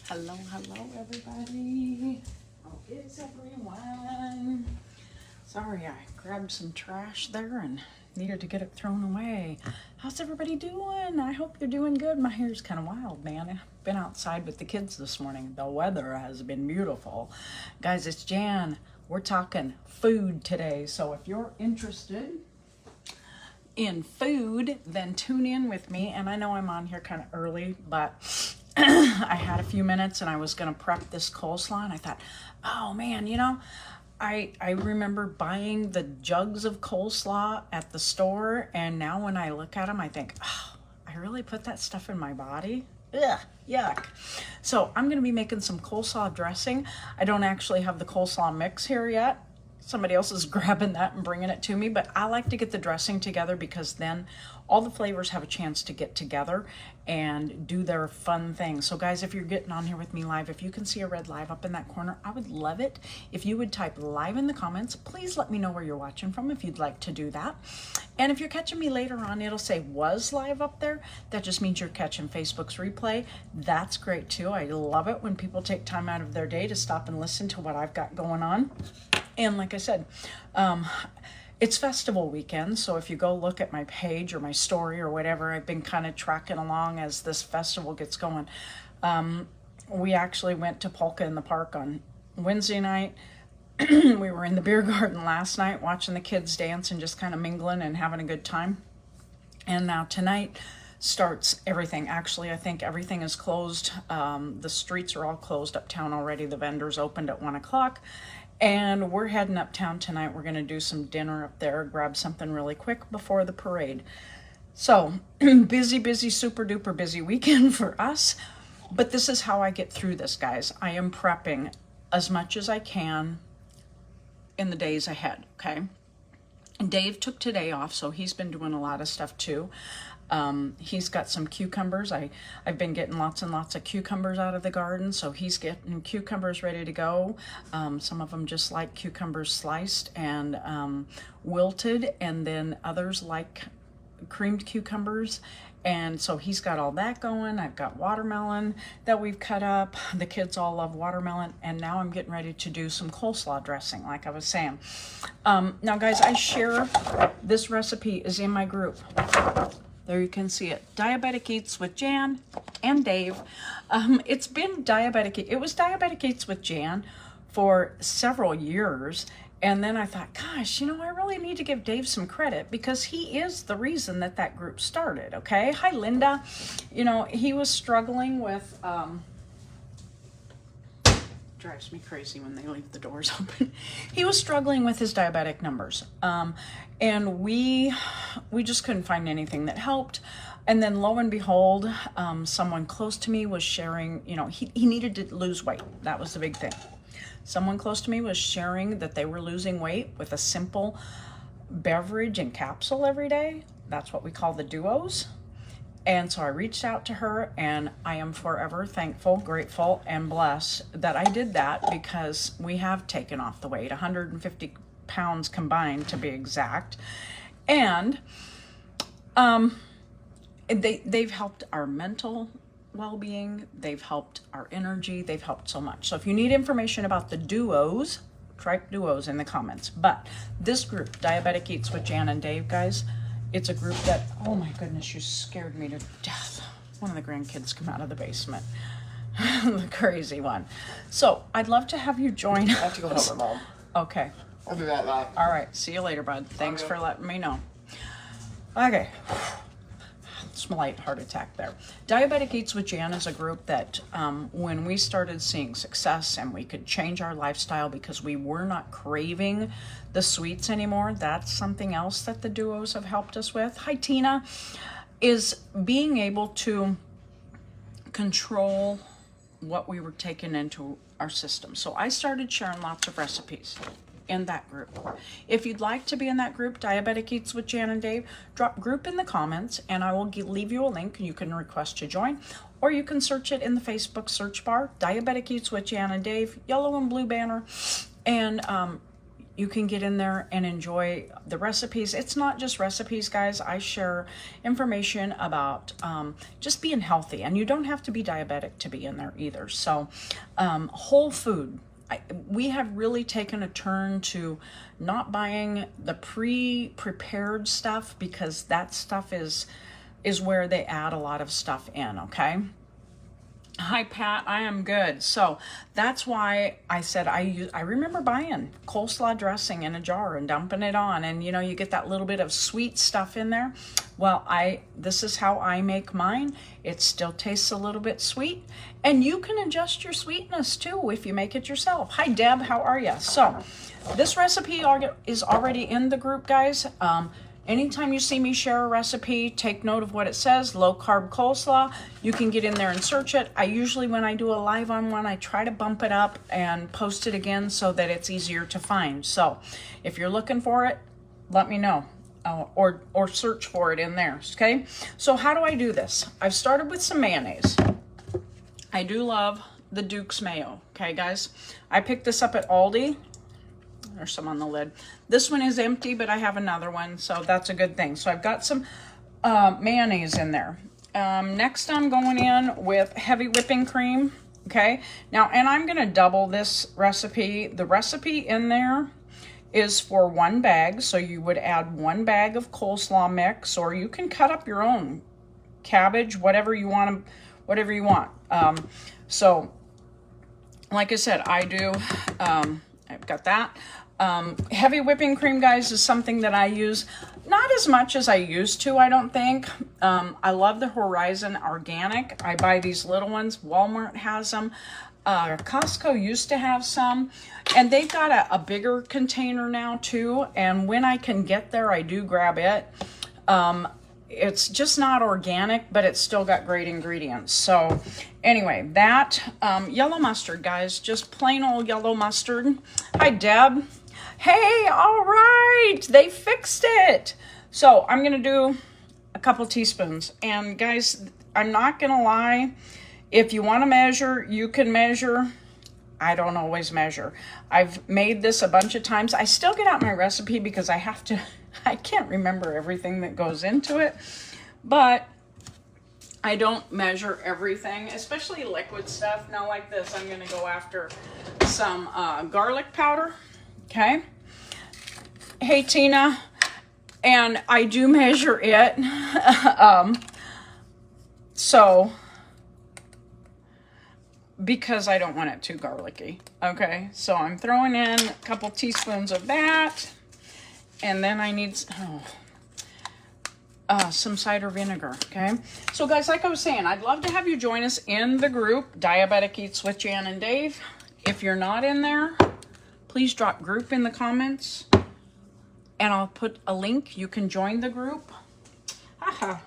Hello, everybody. How is everyone? Sorry, I grabbed some trash there and needed to get it thrown away. How's everybody doing? I hope you're doing good. My hair's kind of wild, man. I've been outside with the kids this morning. The weather has been beautiful. Guys, it's Jan. We're talking food today. So if you're interested in food, then tune in with me. And I know I'm on here kind of early, but I had a few minutes and I was going to prep this coleslaw, and I thought, oh man, I remember buying the jugs of coleslaw at the store, and now when I look at them, I think, oh, I really put that stuff in my body? Ugh, yuck. So I'm going to be making some coleslaw dressing. I don't actually have the coleslaw mix here yet. Somebody else is grabbing that and bringing it to me, but I like to get the dressing together because then all the flavors have a chance to get together and do their fun thing. So guys, if you're getting on here with me live, if you can see a red live up in that corner, I would love it if you would type live in the comments. Please let me know where you're watching from if you'd like to do that. And if you're catching me later on, it'll say was live up there. That just means you're catching Facebook's replay. That's great too. I love it when people take time out of their day to stop and listen to what I've got going on. And like I said, it's festival weekend, so if you go look at my page or my story or whatever, I've been kind of tracking along as this festival gets going. We actually went to Polka in the Park on Wednesday night. We were in the beer garden last night watching the kids dance and just kind of mingling and having a good time. And now tonight starts everything. Actually, I think everything is closed. The streets are all closed uptown already. The vendors opened at 1 o'clock. And we're heading uptown tonight. We're going to do some dinner up there, grab something really quick before the parade. So, busy, super duper busy weekend for us. But this is how I get through this, guys. I am prepping as much as I can in the days ahead, okay? And Dave took today off, so he's been doing a lot of stuff too. He's got some cucumbers. I've been getting lots and lots of cucumbers out of the garden, so he's getting cucumbers ready to go. Some of them just like cucumbers sliced and wilted, and then others like creamed cucumbers. And so he's got all that going. I've got watermelon that we've cut up. The kids all love watermelon. And now I'm getting ready to do some coleslaw dressing, like I was saying. Now, guys, I share this recipe is in my group. There you can see it. Diabetic Eats with Jan and Dave. It was Diabetic Eats with Jan for several years. And then I thought, gosh, I really need to give Dave some credit because he is the reason that group started, okay? Hi, Linda. He was struggling with, drives me crazy when they leave the doors open. He was struggling with his diabetic numbers. And we just couldn't find anything that helped. And then lo and behold, someone close to me was sharing, he needed to lose weight. That was the big thing. Someone close to me was sharing that they were losing weight with a simple beverage and capsule every day. That's what we call the duos. And so I reached out to her, and I am forever thankful, grateful, and blessed that I did that because we have taken off the weight, 150 pounds combined to be exact. And they've helped our mental well-being, they've helped our energy, they've helped so much. So if you need information about the duos, type duos in the comments. But this group, Diabetic Eats with Jan and Dave, guys, it's a group that, oh my goodness, you scared me to death. One of the grandkids come out of the basement. The crazy one. So I'd love to have you join us. I have to go help my mom. Okay. I'll be back live. All right. See you later, bud. Thanks for letting me know. Okay. Slight heart attack there. Diabetic Eats with Jan is a group that when we started seeing success and we could change our lifestyle because we were not craving the sweets anymore, that's something else that the duos have helped us with. Hi, Tina. Is being able to control what we were taking into our system. So I started sharing lots of recipes in that group. If you'd like to be in that group, Diabetic Eats with Jan and Dave, drop group in the comments and I will leave you a link. You can request to join, or you can search it in the Facebook search bar, Diabetic Eats with Jan and Dave, yellow and blue banner, and you can get in there and enjoy the recipes. It's not just recipes, guys. I share information about just being healthy, and you don't have to be diabetic to be in there either. So whole food. We have really taken a turn to not buying the pre-prepared stuff, because that stuff is where they add a lot of stuff in, okay? Hi, Pat. I am good. So that's why I said I remember buying coleslaw dressing in a jar and dumping it on, and you get that little bit of sweet stuff in there. Well, this is how I make mine. It still tastes a little bit sweet, and you can adjust your sweetness too if you make it yourself. Hi, Deb. How are you? So this recipe is already in the group, guys. Anytime you see me share a recipe, take note of what it says, low carb coleslaw. You can get in there and search it. I usually, when I do a live on one, I try to bump it up and post it again so that it's easier to find. So if you're looking for it, let me know, or search for it in there, okay? So how do I do this? I've started with some mayonnaise. I do love the Duke's mayo, okay, guys? I picked this up at Aldi. There's some on the lid. This one is empty, but I have another one, so that's a good thing. So I've got some mayonnaise in there. Next, I'm going in with heavy whipping cream, okay? Now, and I'm going to double this recipe. The recipe in there is for 1 bag, so you would add 1 bag of coleslaw mix, or you can cut up your own cabbage, whatever you want. So, like I said, I do. I've got that. Heavy whipping cream, guys, is something that I use not as much as I used to, I don't think. I love the Horizon Organic. I buy these little ones. Walmart has them. Costco used to have some. And they've got a bigger container now, too. And when I can get there, I do grab it. It's just not organic, but it's still got great ingredients. So anyway, that yellow mustard, guys, just plain old yellow mustard. Hi, Deb. Hey, all right, they fixed it. So I'm going to do a couple teaspoons. And guys, I'm not going to lie. If you want to measure, you can measure. I don't always measure. I've made this a bunch of times. I still get out my recipe because I can't remember everything that goes into it, but I don't measure everything, especially liquid stuff. Now like this, I'm gonna go after some garlic powder, okay? Hey, Tina, and I do measure it, because I don't want it too garlicky, okay? So I'm throwing in a couple teaspoons of that. And then I need some cider vinegar, okay? So, guys, like I was saying, I'd love to have you join us in the group, Diabetic Eats with Jan and Dave. If you're not in there, please drop group in the comments, and I'll put a link. You can join the group. Haha,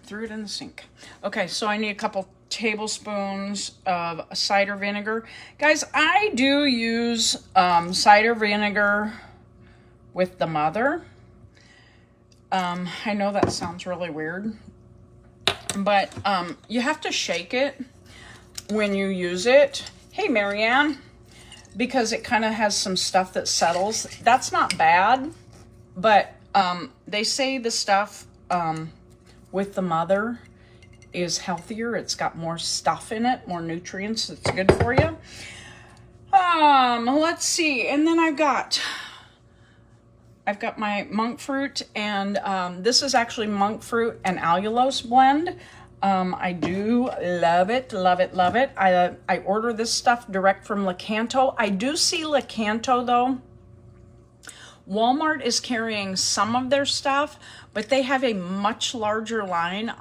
threw it in the sink. Okay, so I need a couple tablespoons of cider vinegar. Guys, I do use cider vinegar with the mother. I know that sounds really weird, but you have to shake it when you use it. Hey, Marianne, because it kind of has some stuff that settles. That's not bad, but they say the stuff with the mother is healthier. It's got more stuff in it, more nutrients. It's good for you. Let's see, and then I've got my monk fruit, and this is actually monk fruit and allulose blend. I do love it, love it, love it. I order this stuff direct from Lakanto. I do see Lakanto, though. Walmart is carrying some of their stuff, but they have a much larger line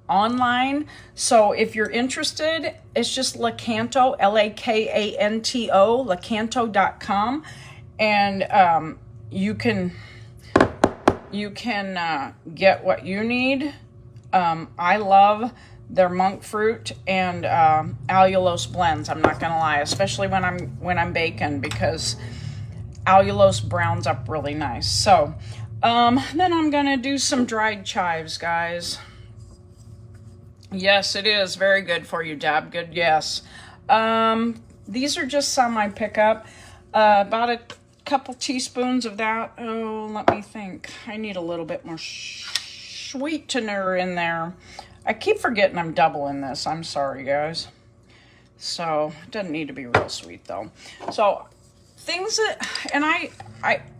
online. So if you're interested, it's just Lakanto, Lakanto, lakanto.com. And you can get what you need. I love their monk fruit and allulose blends. I'm not gonna lie, especially when I'm baking, because allulose browns up really nice. So then I'm gonna do some dried chives, guys. Yes, it is very good for you, Deb. Good, yes. These are just some I pick up. About couple teaspoons of that. Oh, let me think. I need a little bit more sweetener in there. I keep forgetting I'm doubling this. I'm sorry, guys. So, it doesn't need to be real sweet, though. So, things that, and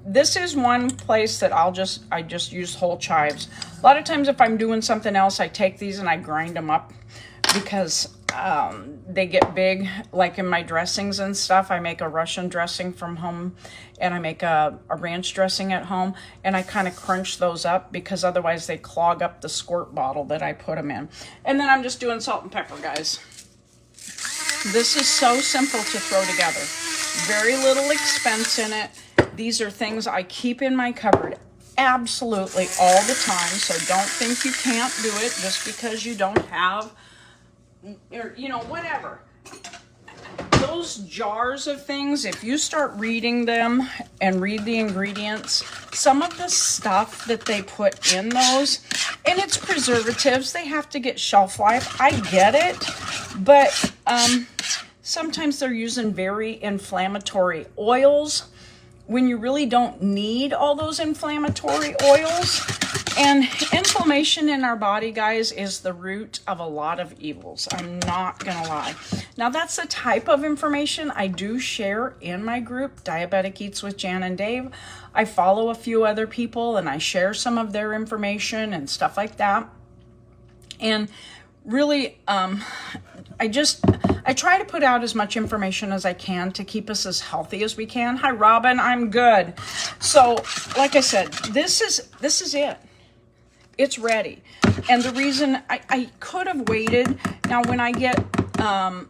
this is one place that I just use whole chives. A lot of times if I'm doing something else, I take these and I grind them up because they get big. Like in my dressings and stuff, I make a Russian dressing from home and I make a ranch dressing at home, and I kind of crunch those up because otherwise they clog up the squirt bottle that I put them in. And then I'm just doing salt and pepper, guys. This is so simple to throw together. Very little expense in it. These are things I keep in my cupboard absolutely all the time, so don't think you can't do it just because you don't have, or, you know, whatever. Those jars of things, if you start reading them and read the ingredients, some of the stuff that they put in those, and it's preservatives, they have to get shelf life. I get it, but sometimes they're using very inflammatory oils when you really don't need all those inflammatory oils. And inflammation in our body, guys, is the root of a lot of evils. I'm not gonna lie. Now, that's the type of information I do share in my group, Diabetic Eats with Jan and Dave. I follow a few other people and I share some of their information and stuff like that. And really, I try to put out as much information as I can to keep us as healthy as we can. Hi, Robin, I'm good. So, like I said, this is it. It's ready. And the reason I could have waited, now when I get, I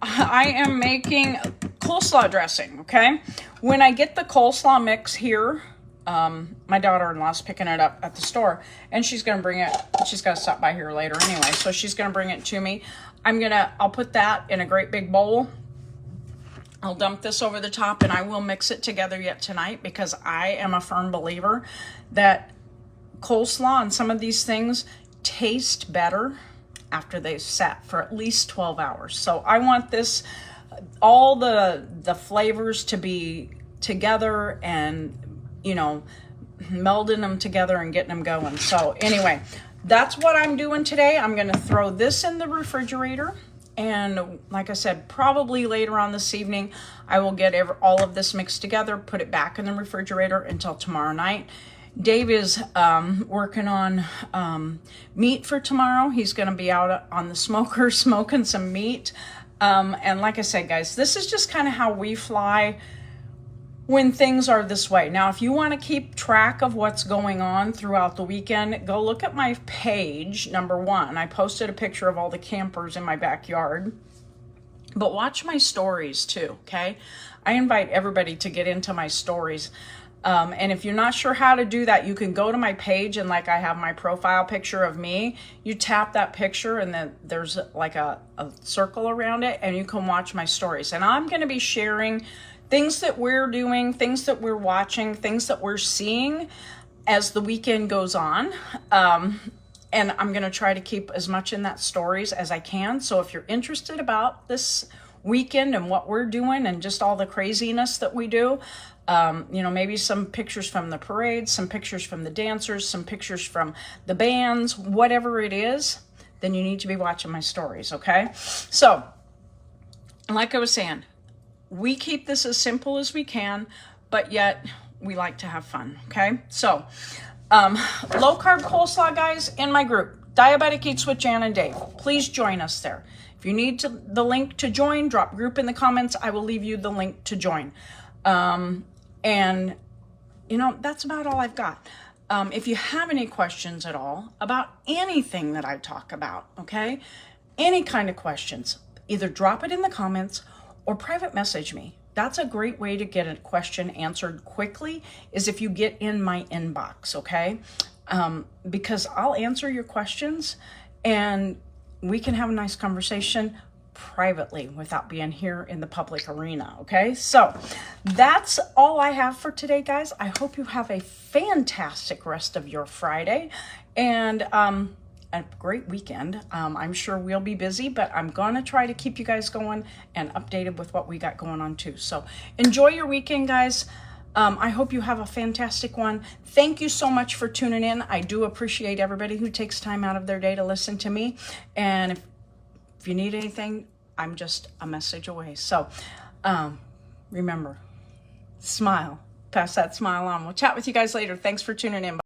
am making coleslaw dressing, okay? When I get the coleslaw mix here, my daughter-in-law's picking it up at the store, and she's going to bring it. She's got to stop by here later anyway, so she's going to bring it to me. I'll put that in a great big bowl. I'll dump this over the top, and I will mix it together yet tonight because I am a firm believer that coleslaw and some of these things taste better after they've sat for at least 12 hours. So I want this, all the flavors to be together and, you know, melding them together and getting them going. So anyway, that's what I'm doing today. I'm going to throw this in the refrigerator. And like I said, probably later on this evening, I will get all of this mixed together, put it back in the refrigerator until tomorrow night. Dave is working on meat for tomorrow. He's going to be out on the smoker smoking some meat. And like I said, guys, this is just kind of how we fly when things are this way. Now, if you want to keep track of what's going on throughout the weekend, go look at my page, number one. I posted a picture of all the campers in my backyard. But watch my stories too, okay? I invite everybody to get into my stories. And if you're not sure how to do that, you can go to my page, and like I have my profile picture of me, you tap that picture and then there's like a circle around it, and you can watch my stories. And I'm going to be sharing things that we're doing, things that we're watching, things that we're seeing as the weekend goes on. And I'm going to try to keep as much in that stories as I can. So if you're interested about this weekend and what we're doing and just all the craziness that we do, you know, maybe some pictures from the parade, some pictures from the dancers, some pictures from the bands, whatever it is, then you need to be watching my stories, okay? So, like I was saying, we keep this as simple as we can, but yet we like to have fun, okay? So, low carb coleslaw, guys, in my group, Diabetic Eats with Jan and Dave. Please join us there. If you need the link to join, drop group in the comments. I will leave you the link to join. And, you know, that's about all I've got. If you have any questions at all about anything that I talk about, okay, any kind of questions, either drop it in the comments or private message me. That's a great way to get a question answered quickly, is if you get in my inbox, okay? Because I'll answer your questions and we can have a nice conversation privately without being here in the public arena, okay? So that's all I have for today, guys. I hope you have a fantastic rest of your Friday. And a great weekend. I'm sure we'll be busy, but I'm going to try to keep you guys going and updated with what we got going on too. So enjoy your weekend, guys. I hope you have a fantastic one. Thank you so much for tuning in. I do appreciate everybody who takes time out of their day to listen to me. And if you need anything, I'm just a message away. So remember, smile. Pass that smile on. We'll chat with you guys later. Thanks for tuning in.